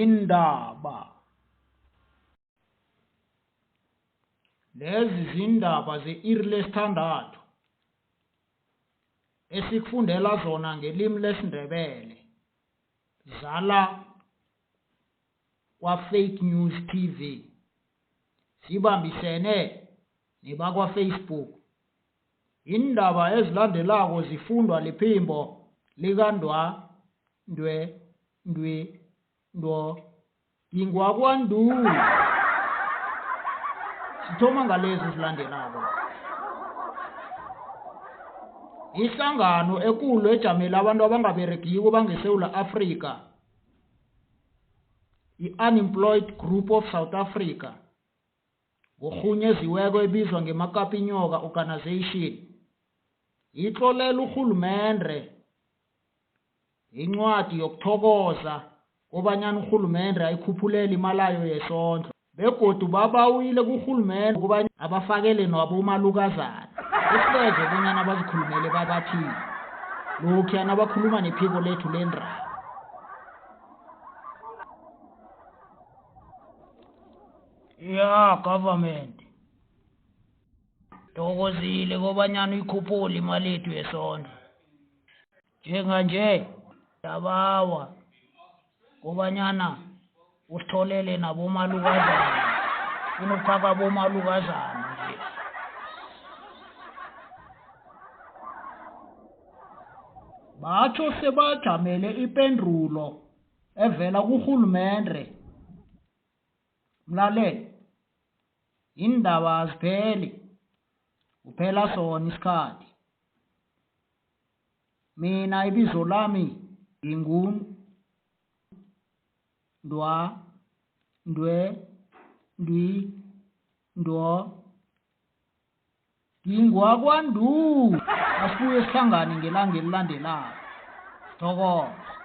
Indaba. Lezi zindaba ze-iri lesithandathu esikufundela zona ngelimi lesiNdebele zala kwa-Fake News TV sibambisene nebakwa-Facebook. Indaba ezilandelako zifundwa liphimbo likandwa-ndwe-ndwe-ndo-Dingwakwandu. Sithoma ngalezi ezilandelako. Ihlangano ekulu ejamele abantu abangaberegiko bangeSewula Afrika, i-Unemployed Group of South Africa, ngokurhunyeziweko ebizwa ngeMakapinyoka Organisation, itlolela urhulumende incwadi yokuthokoza kobanyana urhulumende ayikhuphulele imalayo yesondlo, begodu babawile kurhulumende ukobana abafakele nabomalukazana esibeze bonyana bazikhulumele babathi lokhuyana bakhuluma nephiko lethu lendaba. Ya government thokozile kobanyana ikhuphule imali yethu yesondlo. Njenganje yabawa kobanyana usitholele nabomalukazana, unokufaka abomalukazana nje. Batsho sebajamele ipendulo evela kurhulumende. Mlaleli, indaba azipheli, kuphela sona isikhathi. Mina ibizo lami Dingwakwandu. Asibuye sihlangane ngelanga elilandelako. Thokoza.